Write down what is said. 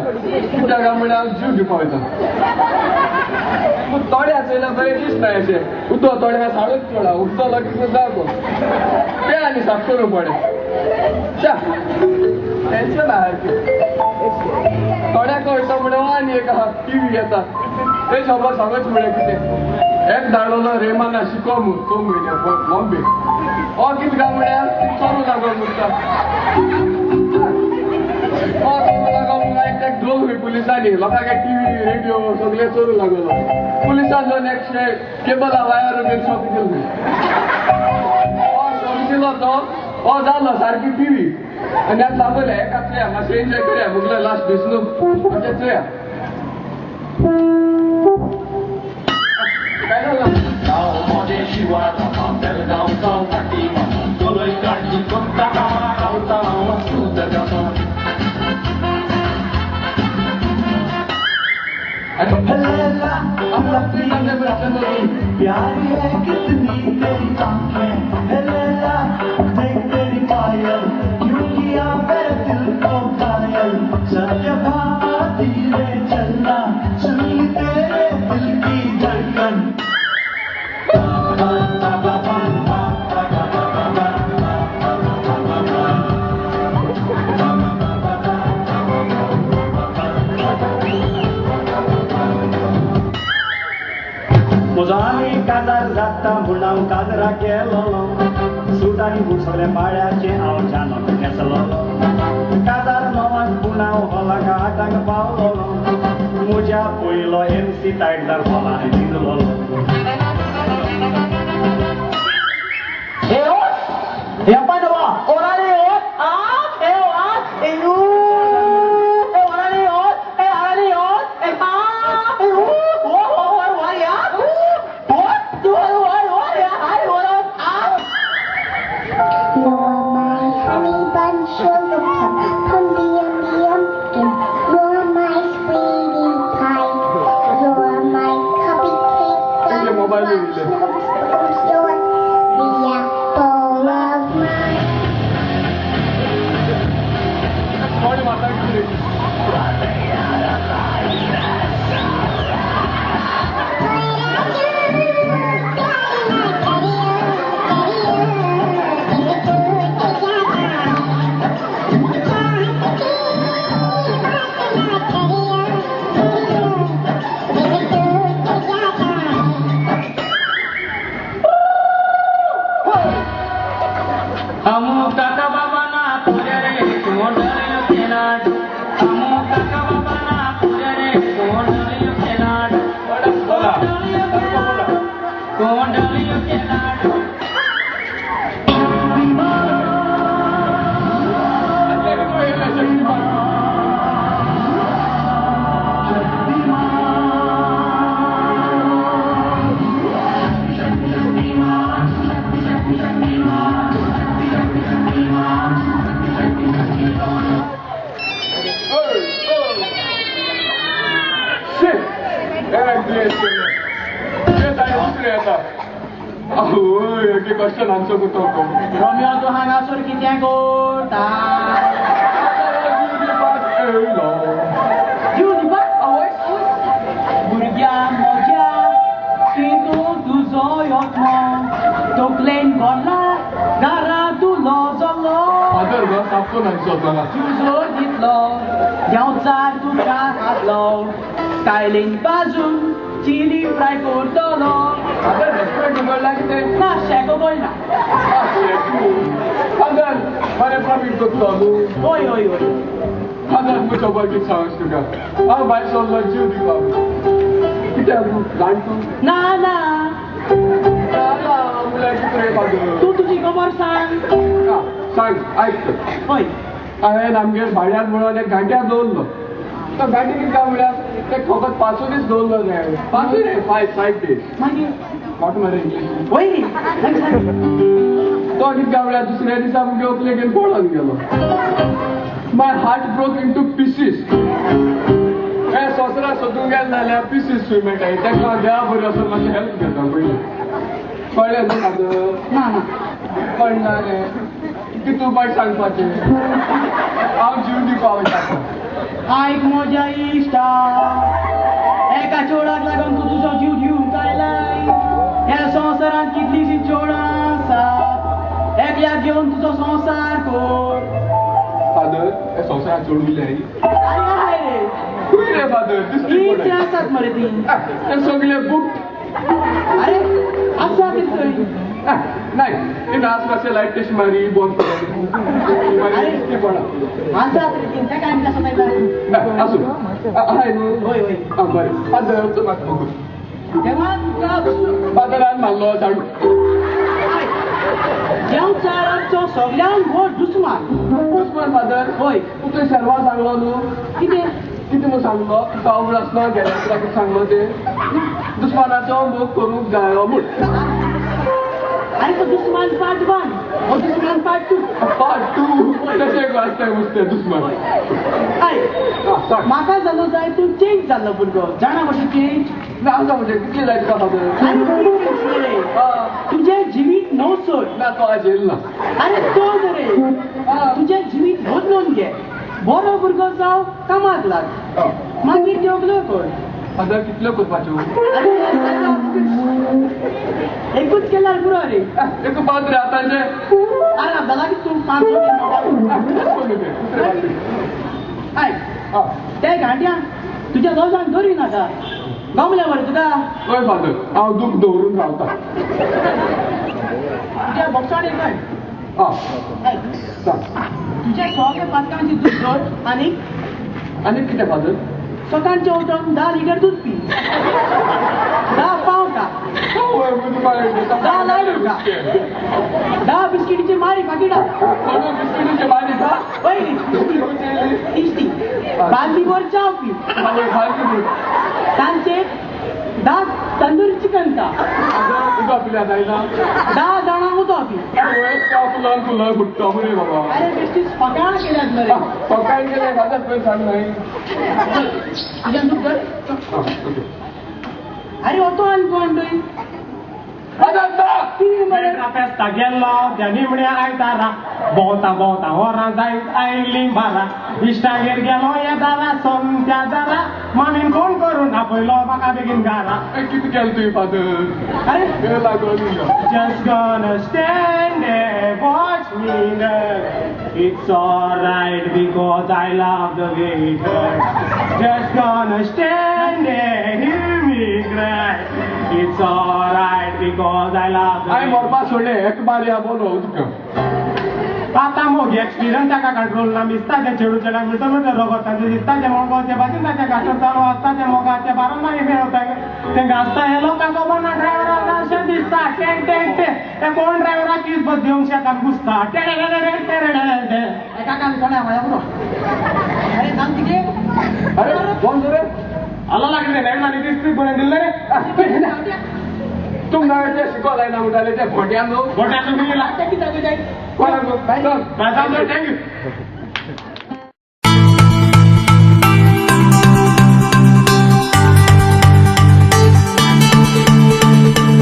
कित्याक म्हळ्यार हांव जीव दिवपा वयता पूण थोड्या चोयल्यार बरें दिसता अशें उदो थोड्या साडूच पडा उठतलो की जागो ते आनी साफ करूं पडें च्या टेन्शन आहा थोड्याक वयता म्हणून आनी एक आहा टीव्ही येता ते खबर सांगच म्हळ्यार कितें एक धाडलो रेमाना शिको म्हूण 2 म्हयने बॉम्बे हो कितें काय म्हळ्यार चोरू लागो म्हणटा एक दोन पुलिसांनी लोकांक टीव्ही रेडिओ सगळे चोरू लागलो पुलिसान जावन एक केबला वायर बीन शॉक केलो दिलो तो हो जालो सारकी टीव्ही आनी आतां लागले एका चोया मातशें एन्जॉय करया मुगले लास्ट दीस न्हू मातशें चोया काय जालां प्यारी है कितनी तेरी आंखें है लैला देख तेरी पायल क्यों किया मेरे दिल को घायल सत्य भामा धीरे चलना सुन तेरे दिल की धड़कन मुजानी काजार जाता म्हणून काजरा केलो सुटानी बूट सगळे पाळ्याचे हांव जानत नेसलो काजार नवान पुणाव हॉलाक आटांक पावलो म्हज्या पयलो MC टायटल हॉलान जिंकलो हे पांडवा ओराले होत आ हे वाट ए यू ए ओराले होत ए आराले होत ए पा ए उ ओ या क्वेश्चन आन्सर करतो रोमियो तू हांगासर कितें करता जीव दिवपाक आवय भुरग्या म्हज्या कितू तुजो यत्न तकलेन भरला घरा तुलो जल्लो फादर गो सापको नांचो जाला तुजो दितलो देंवचार तुका हाडलो स्टायलीन बाजून चिली फ्राय करतलो फादर रेस्टॉरंट उगडला कितें ना शेको बोलना फादर बरें प्रॉफीट करतलो न्हू ओय ओय ओय फादर म्हजो बर्थडे सांगस तुका हांव भायर सरलो जीव दिवपाक कित्याक जाणटो ना ना म्हणल्यार कितें फादर तूं तुजी खबर सांग सांग आयक हय हांवें आमगेर भाड्यार म्हणून एक गांठ्या दवरलो तो गांठी कितें म्हणल्यार ते फकत 5 दीस दवरलो जाय 5 days मागीर म्हाका मरे इंग्लीश वय तो कितें म्हणल्यार दुसऱ्या दिसा आमगे ओपले घेवन पळोवन गेलो माय हार्ट ब्रोक इंटू पीसीस हे सोसरा सोदूंक गेले जाल्यार पीसीस खंय मेळटाय ताका देवा बरी असो मातशें हेल्प घेता पयलीं कळ्ळें न्हू फादर ना ना कळना रे कितू बाय सांगपाचें हांव जीव दिवपा वयता आयक म्हज्या इश्टा एका चोडाक लागून तूं तुजो जीव दिवंक आयलाय ह्या संवसारांत कितलींशीं चोडां आसात एकल्याक घेवन तुजो संवसार कर फादर हे संवसारात चोड उरले आरे हाय रे खंय रे फादर दिसली इतले आसात मरे ती हे सगळे बूक अरे आसा कितें थंय नाही हे नाच मातशें लायट कशी मारी बंद पडा आसा रे ती तेका आनी कसो मायता असू हाय न्हू होय होय बरें फादर म्हाका बघून तेव्हा तुका फादरान मारलो झाडू देंवचारांचो सगळ्यान व्हड दुस्मान दुस्मान फादर होय तुका शेरवा सांगलो न्हू कितें कितें म्हूण सांगलो तुका आवड आसना गेल्या सांगलो ते दुस्मानाचो मोग करूंक जायो म्हूण अरे तो दुस्मान पार्ट 1 हो दुस्मान पार्ट 2 पार्ट 2 कशें वाचताय नुस्तें दुस्मान आय म्हाका जालो जाय तूं चेंज जाल्लो भुरगो जाणा कशें चेंज ना म्हणजे कितले जाय तुका फादर तुजें जिवीत न्हू सोड ना तो आजेल ना अरे तो रे तुजें जिवीत बदलून घे बरो भुरगो जाव कामाक लाग मागीर देवगलो कर फादर कितल्यो करपाच्यो एकूच केल्यार पुरो रे एक पांच रे आतांचे अरे जाला की तूं 500 आय ते गांठ्या तुज्या दोजांक धरी नाका गमल्या मरे तुका हय फादर हांव दूख दवरून रावता तुज्या बॉक्साडे काय सांग तुझ्या सगळे पातकांची दूध जोड आनी कितें फादर सकाळच्या उठून 10 लिटर दूध पी 10 पाव खा 10 लाडू खा 10 बिस्किटीची मारी पाकिटा बिस्किटीचे मारी खा पहिली इष्टी बालदीवर चाव पी सांचे 10 तंदूरी चिकन खा तुका पिल्या जायना 10 जाणां उदो पी फुलां फुलां घुट्टा मरे बाबा अरे बेश्टी फकाण केल्यात मरे सकाळी गेले फादर पळय सांग नाही तुझ्या दूध कर अरे होतो आनी कोण तुय फेस्ता गेल्लो त्या निमण्या आयतारा भोंवता भोंवता वरां जायत आयली बारा इश्टागेर गेलो येतारा सोमत्या दारा मामीन फोन करून आपयलो म्हाका बेगीन घारा कितें केलें तुवें फादर अरे लागून Just gonna stand there, watch me now. It's alright because I love the way it hurts. Just gonna stand there, hear me cry. It's alright because I love the way हांवें मरपा सोडलें एक बारी बोलो तुका आता मग experience ताका control ना मिस्ताचे चेडू चेडा मिळतो मिळतो रोगोतांचे दिसताचे मोगाचे भाशेन ताच्या घाटार चालू आसताचे मोगाचे बारांबारी मेळवता ते घासता हे लोकांक खबर ना ड्रायव्हराक अशें दिसता टेंग टेंग टे ते कोण ड्रायव्हराक कीस बस दिवंक शेतान घुसता टेडे टेडे टेडे टेडे काका कोणा माझ्या पुरो अरे सांग किती अरे कोण रे आला लागले नाही डिस्ट्रिक्ट बनवून दिले रे तुमकां ते शिकवलाय ना म्हणटाले ते भोट्यान गोट्याचो गेला किती जागे जाय कोणाक थँक्यू